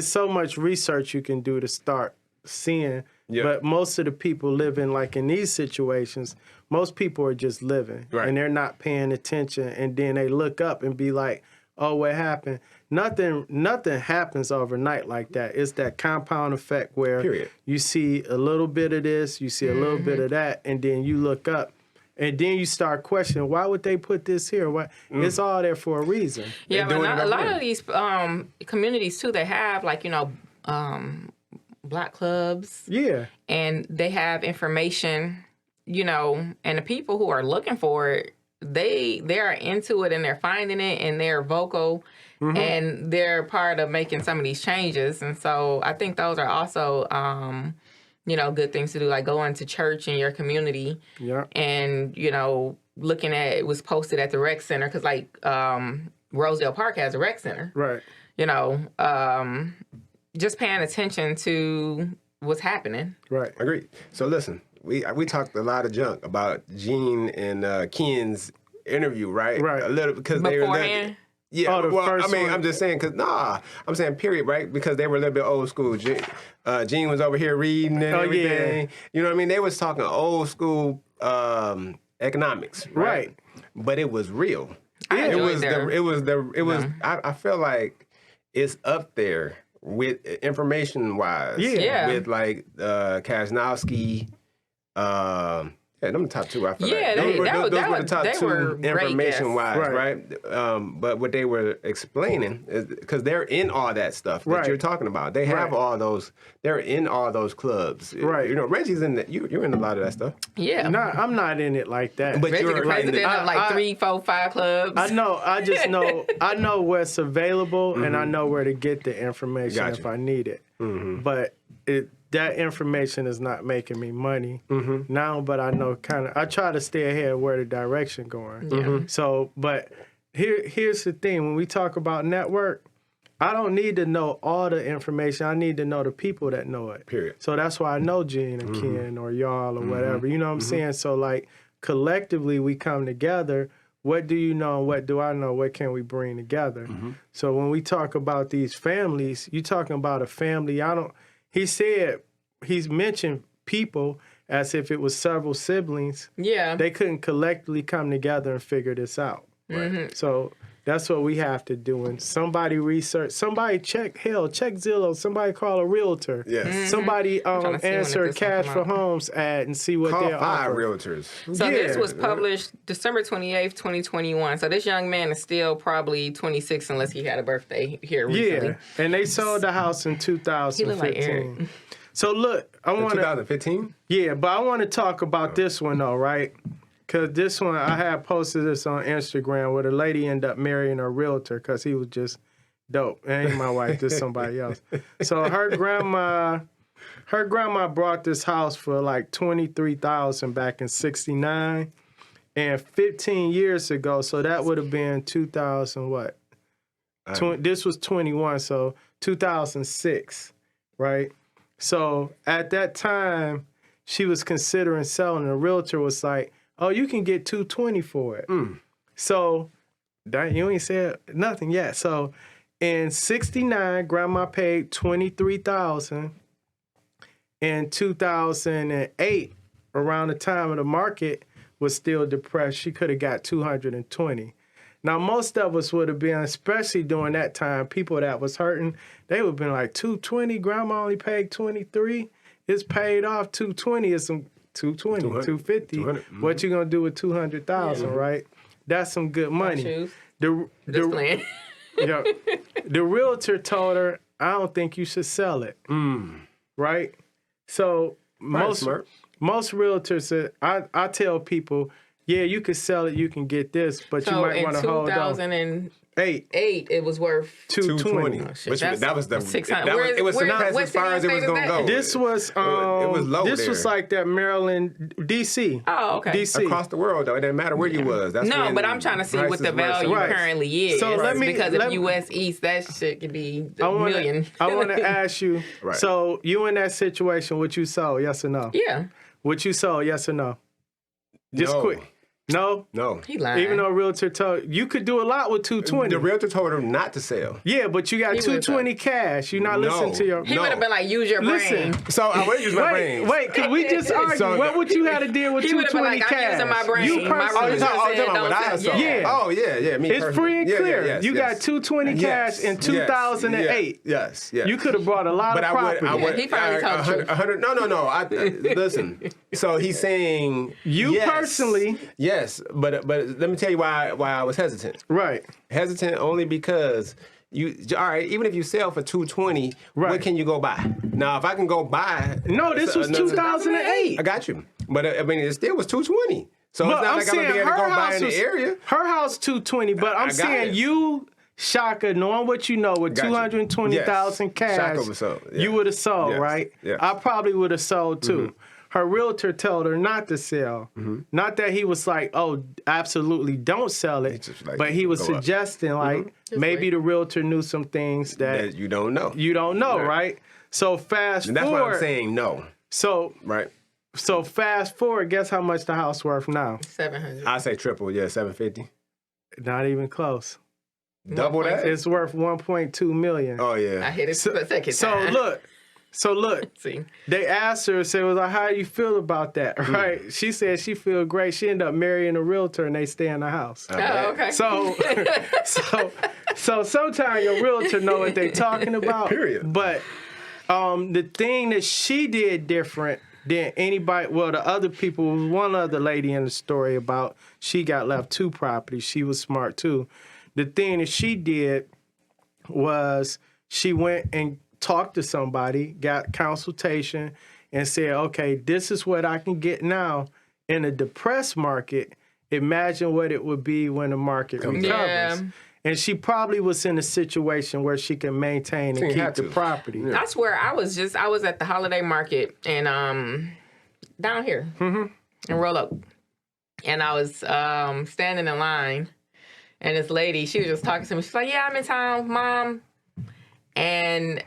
so much research you can do to start seeing. Yeah. But most of the people living like in these situations, most people are just living, Right. and they're not paying attention, and then they look up and be like, "Oh, what happened?" Nothing happens overnight like that. It's that compound effect where Period. you see a little bit of this, you see a little bit of that, and then you look up. And then you start questioning, why would they put this here? Why? It's all there for a reason. Yeah, They're but doing it a up lot there. of these communities too, they have like, black clubs, Yeah, and they have information, and the people who are looking for it, they are into it and they're finding it and they're vocal and they're part of making some of these changes. And so I think those are also good things to do, like going to church in your community yeah, and looking at it was posted at the rec center, because like Rosedale Park has a rec center. right. Just paying attention to what's happening. Right. Agreed. So listen, we talked a lot of junk about Gene and Ken's interview, right? Right. A little because they were Beforehand? yeah. Oh, the well, first I mean, one? I'm just saying I'm saying period, right? Because they were a little bit old school. Gene was over here reading and everything. Yeah. You know what I mean? They was talking old school economics, right? Right. But it was real. I It enjoyed was I feel like it's up there with information wise. Yeah. With like Kasnowski, them the top two. I feel Yeah, like those were the top they two were great information wise, guests. right? But what they were explaining is because they're in all that stuff that Right. you're talking about. They have Right. all those. They're in all those clubs. Right. Reggie's in. You're in a lot of that stuff. Yeah. I'm not in it like that. But Reggie you're the president of like 3, 4, 5 clubs. I know. I just know. I know what's available, and I know where to get the information Gotcha. if I need it. But that information is not making me money now. But I know I try to stay ahead of where the direction going. So, but here's the thing: when we talk about network, I don't need to know all the information. I need to know the people that know it. Period. So that's why I know Gene and Ken or y'all or whatever. You know what I'm saying? So like collectively we come together. What do you know and what do I know? What can we bring together? So when we talk about these families, you talking about a family. He's mentioned people as if it was several siblings. yeah. They couldn't collectively come together and figure this out. Right. So that's what we have to do. And somebody research, somebody check Zillow, somebody call a realtor. Yes. Somebody trying to see when answer a this one Cash come for out. Homes ad and see what Call they're 5 offering. realtors. So this Yeah. was published December 28th, 2021. So this young man is still probably 26 unless he had a birthday here recently. Yeah, and they sold the house in 2015. He look like Eric. So look, I want to 2015. Yeah, but I want to talk about this one though, right? Because this one, I had posted this on Instagram where the lady ended up marrying a realtor because he was just dope. It ain't my wife, this somebody else. So her grandma brought this house for like $23,000 back in '69, and 15 years ago, so that would have been 2000 what? This was 21, so 2006, right? So at that time, she was considering selling. The realtor was like, "Oh, you can get $220 for it." So that you ain't said nothing yet. So in '69, Grandma paid $23,000. In 2008, around the time of the market was still depressed, she could have got $220. Now, most of us would have been, especially during that time, people that was hurting, they would have been like, $220, Grandma only paid $23. it's paid off. 220 is some 220, 250. 200. What you gonna do with 200,000, right? That's some good money. Shoes. The Just playing. yeah, the realtor told her, I don't think you should sell it. Right? So most realtors said, I tell people, yeah, you could sell it, you can get this, but you might want to hold on. 2008, it was worth 220. Which that was the 600. it was surpassed as far as it was gonna go. This was it was low this there. was like that Maryland, DC. Oh, okay. DC. Across the world though, it didn't matter where you was. That's No, when but I'm trying to see what the prices were value so- currently is. So because of US East, that shit could be a million. I want to ask you. Right. So you in that situation? What you sold? Yes or no? Yeah. What you sold? Yes or no? Just No. quick. No. No. He lying. Even though realtor told you could do a lot with 220. The realtor told her not to sell. Yeah, but you got He would've 220 cash. You're not listening to your. He No. would have been like, use your Listen. brain. So I would use my brain. Wait, could we just argue? So what would you have to deal with He would've been 220 like, I'm cash? using my brain. You My personally, brain Oh, you're talking about what I Don't saw. sell. Yeah. Oh, yeah. Me it's free and personally. clear. Yes, you yes. got 220 cash in 2008. Yes. You could have brought a lot But of property. Yeah, he probably told the truth. 100. No. Listen. So he's saying You yes, personally- Yes, but let me tell you why I was hesitant. Right. Hesitant only because all right, even if you sell for 220, Right. what can you go buy? Now, if I can go buy, No, this was 2008. I got you, but I mean, it still was 220. So But it's not I'm like I'm gonna be saying able to her go buy house in the was area. her house 220, but I I'm got saying it. you, Shaka, knowing what you know, with Got you. 220,000 Yes. cash, Shaka would've sold, yeah. you would have sold, Yes. right? Yes. I probably would have sold too. Her realtor told her not to sell. Not that he was like, "Oh, absolutely, don't sell it," just like, but he was go up. suggesting like maybe wait. the realtor knew some things that That you don't know. you don't know, Right. right? So fast And that's forward. why I'm saying no. So Right? fast forward. Guess how much the house worth now? 700. I say triple. Yeah, 750. Not even close. Double that. It's worth 1.2 million. Oh I yeah. hit it the second So time. look, See. they asked her, said, "Was like, how do you feel about that?" Right? She said she feel great. She ended up marrying a realtor, and they stay in the house. Oh, okay. So sometimes your realtor know what they talking about. Period. But the thing that she did different than anybody, well, the other people, was one other lady in the story about she got left 2 properties. She was smart too. The thing that she did was she went and talked to somebody, got consultation, and said, okay, this is what I can get now in a depressed market. Imagine what it would be when the market recovers. Yeah. And she probably was in a situation where she can maintain and She keep had the to. property. I swear, I was at the holiday market and down here in Roanoke, and I was standing in line, and this lady, she was just talking to me. She's like, "Yeah, I'm in town, Mom," and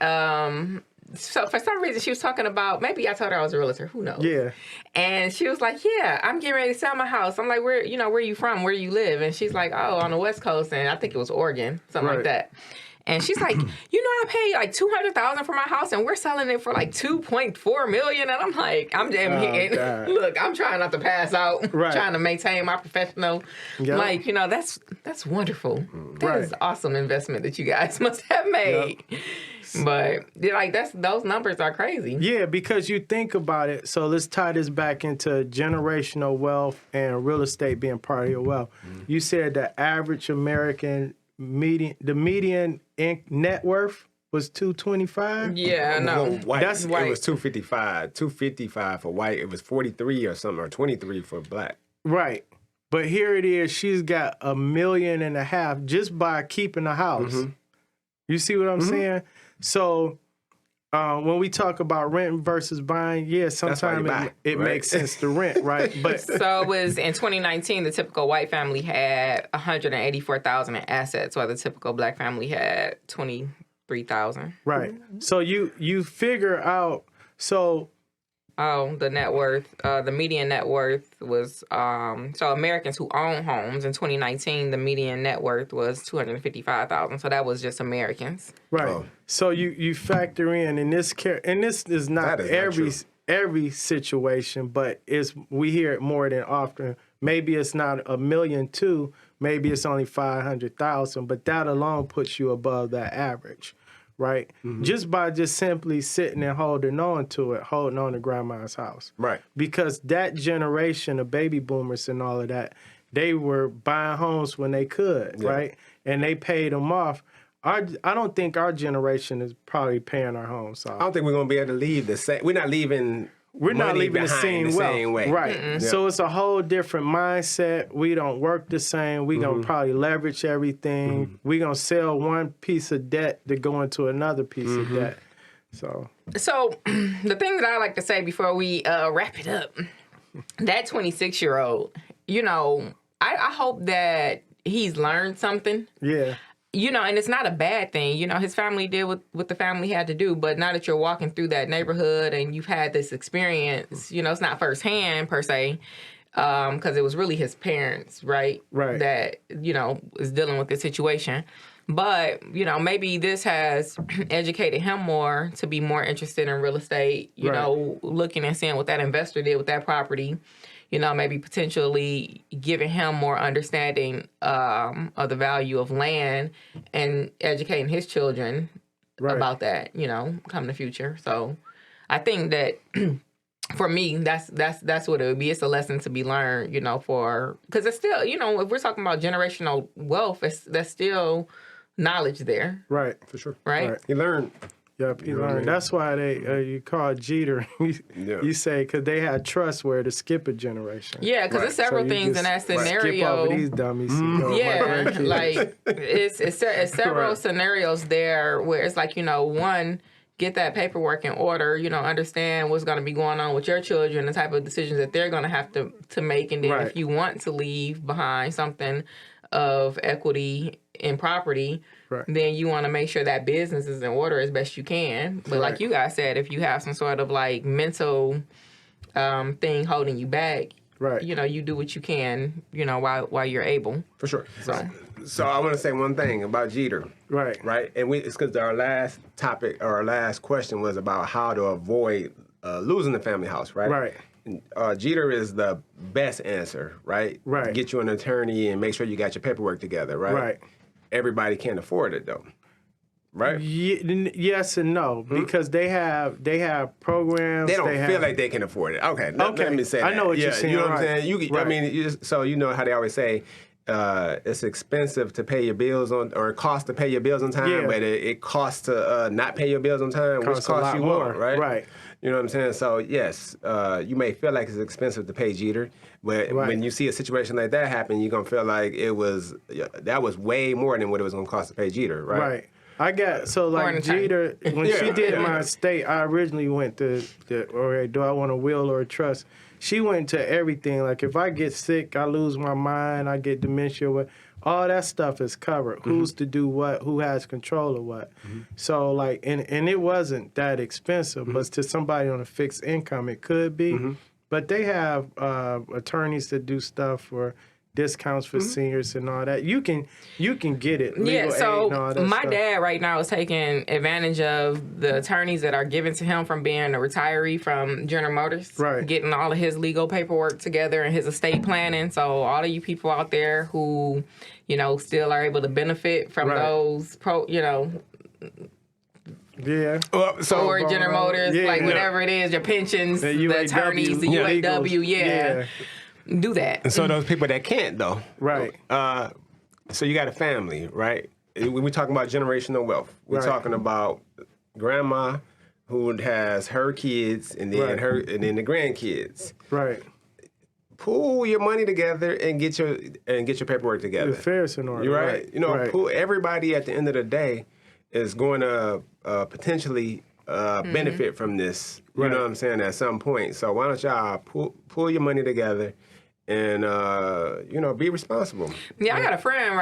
so for some reason she was talking about, maybe I told her I was a realtor, who knows? Yeah. And she was like, "Yeah, I'm getting ready to sell my house." I'm like, "Where you from? Where you live?" And she's like, "Oh, on the West Coast," and I think it was Oregon, something Right. like that. And she's like, I paid like $200,000 for my house, and we're selling it for like $2.4 million. And I'm like, I'm damn here. God. Look, I'm trying not to pass out, Right. trying to maintain my professional. Yep. Like, that's wonderful. That Right. is awesome investment that you guys must have made. But like those numbers are crazy. Yeah, because you think about it. So let's tie this back into generational wealth and real estate being part of your wealth. You said the average American median net worth was $225. Yeah, I know. Well, white. That's It white. was 255. 255 for white. It was 43 or something, or 23 for black. Right. But here it is. She's got $1.5 million just by keeping a house. You see what I'm saying? So when we talk about rent versus buying, yeah, why you sometimes buy, it right? makes sense to rent, right? But So it was in 2019, the typical white family had 184,000 in assets, while the typical black family had 23,000. right. So you figure out. So Oh, the net worth, the median net worth was, so Americans who own homes in 2019, the median net worth was 255,000. So that was just Americans. right. Oh. So you factor in, and this is not That is not every situation, but we hear it more than often. Maybe it's not $1.2 million, maybe it's only 500,000, but that alone puts you above that average, right? Just by just simply sitting and holding on to it, holding on to grandma's house. Right. Because that generation of baby boomers and all of that, they were buying homes when they could, right? And they paid them off. I don't think our generation is probably paying our homes off. I don't think we're going to be able to leave the same. We're not leaving. We're not leaving the same way. Right. Mm-mm. So it's a whole different mindset. We don't work the same. We going to probably leverage everything. We going to sell one piece of debt to go into another piece of debt. So the thing that I like to say before we wrap it up, that 26-year-old, you know, I hope that he's learned something. Yeah. You know, and it's not a bad thing. You know, his family did what the family had to do. But now that you're walking through that neighborhood and you've had this experience, you know, it's not firsthand per se, because it was really his parents, right? Right. That, you know, is dealing with the situation. But, you know, maybe this has educated him more to be more interested in real estate, you know, looking and seeing what that investor did with that property. You know, maybe potentially giving him more understanding of the value of land and educating his children about that, you know, come in the future. So I think that for me, that's what it would be. It's a lesson to be learned, you know, because it's still, you know, if we're talking about generational wealth, that's still knowledge there. Right. For sure. Right? You learn. Yep, he learned. That's why they you call Jeter. You say because they had trust where to skip a generation. Yeah, because there's several things in that scenario. Skip over these dummies. Yeah, like it's several scenarios there where it's like, you know, one, get that paperwork in order, you know, understand what's going to be going on with your children, the type of decisions that they're going to have to make, and then if you want to leave behind something of equity in property, then you want to make sure that business is in order as best you can. But like you guys said, if you have some sort of like mental thing holding you back, you know, you do what you can, you know, while you're able. For sure. So I want to say one thing about Jeter. Right. And it's because our last topic or our last question was about how to avoid losing the family house, right? Jeter is the best answer, right? Get you an attorney and make sure you got your paperwork together, right? Everybody can't afford it, though, right? Yes and no, because they have programs. They don't feel like they can afford it. Okay, let me say that. I know what you're saying. You know what I'm saying? I mean, so you know how they always say it's expensive to pay your bills on, or it costs to pay your bills on time, but it costs to not pay your bills on time, which costs you more, right? You know what I'm saying? So, yes, you may feel like it's expensive to pay Jeter, but when you see a situation like that happen, you're going to feel like that was way more than what it was going to cost to pay Jeter, right? I got, so like Jeter, when she did my estate, I originally went to, do I want a will or a trust? She went to everything. Like if I get sick, I lose my mind, I get dementia, all that stuff is covered. Who's to do what? Who has control of what? So like, and it wasn't that expensive, but to somebody on a fixed income, it could be. But they have attorneys that do stuff for discounts for seniors and all that. You can get it. Legal so aid and all that my stuff. dad right now is taking advantage of the attorneys that are given to him from being a retiree from General Motors. Getting all of his legal paperwork together and his estate planning. So all of you people out there who, you know, still are able to benefit from those or General Motors, whatever it is, your pensions, the attorneys, the UAW, do that. And so those people that can't, though. So you got a family, right? We're talking about generational wealth. We're talking about grandma who has her kids and then the grandkids. Pool your money together and get your paperwork together. The affairs in order. You're right. You know, pool, everybody at the end of the day is going to potentially benefit from this. You know what I'm saying? At some point. So why don't y'all pull your money together and be responsible. Yeah, I got a friend,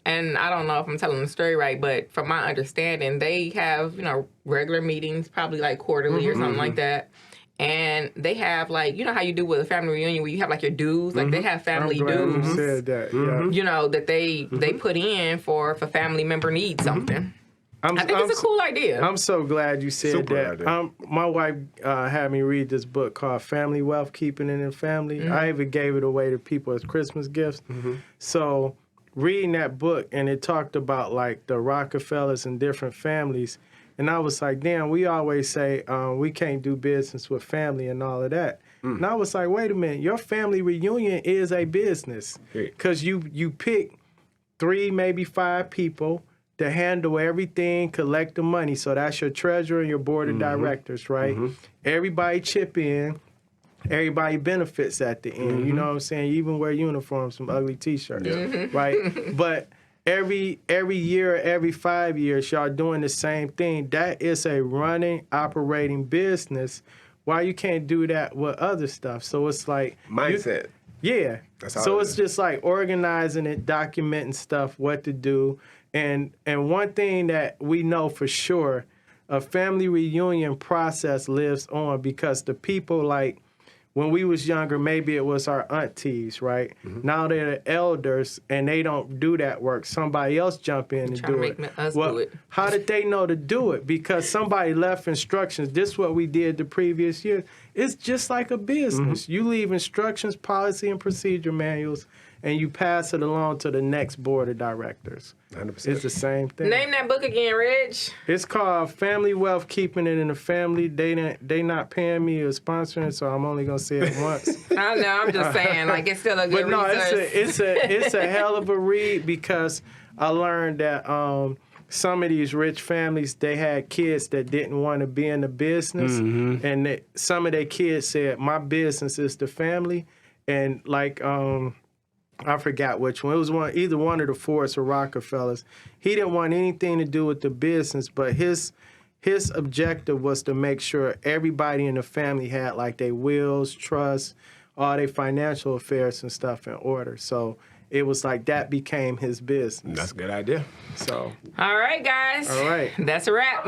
and I don't know if I'm telling the story right, but from my understanding, they have, regular meetings, probably like quarterly or something like that. And they have like, you know how you do with a family reunion where you have like your dues? Like they have family dues. You said that, that they put in for if a family member needs something. I think it's a cool idea. I'm so glad you said that. My wife had me read this book called Family Wealth, Keeping It in Family. I even gave it away to people as Christmas gifts. So reading that book, and it talked about like the Rockefellers and different families. And I was like, damn, we always say we can't do business with family and all of that. And I was like, wait a minute, your family reunion is a business. Because you pick 3, maybe 5 people to handle everything, collect the money. So that's your treasurer and your board of directors, right? Everybody chip in. Everybody benefits at the end. You know what I'm saying? You even wear uniforms, some ugly T-shirts, right? But every year, every 5 years, y'all doing the same thing. That is a running, operating business. Why you can't do that with other stuff? So it's like mindset. Yeah. That's all So it it's is. just like organizing it, documenting stuff, what to do. And one thing that we know for sure, a family reunion process lives on because the people like, when we was younger, maybe it was our aunties, right? Now they're the elders, and they don't do that work. Somebody else jump in and do it. Us do it. How did they know to do it? Because somebody left instructions. This is what we did the previous year. It's just like a business. You leave instructions, policy, and procedure manuals, and you pass it along to the next board of directors. 100%. It's the same thing. Name that book again, Reg. It's called Family Wealth, Keeping It in the Family. They not paying me or sponsoring, so I'm only gonna say it once. I know. I'm just saying, like it's still a good But no, resource. it's a hell of a read because I learned that some of these rich families, they had kids that didn't want to be in the business, and some of their kids said, "My business is the family," and like. I forgot which one. It was either one of the Fords or Rockefellers. He didn't want anything to do with the business, but his objective was to make sure everybody in the family had like their wills, trusts, all their financial affairs and stuff in order. So it was like that became his business. That's a good idea. So All right, guys. all right. That's a wrap.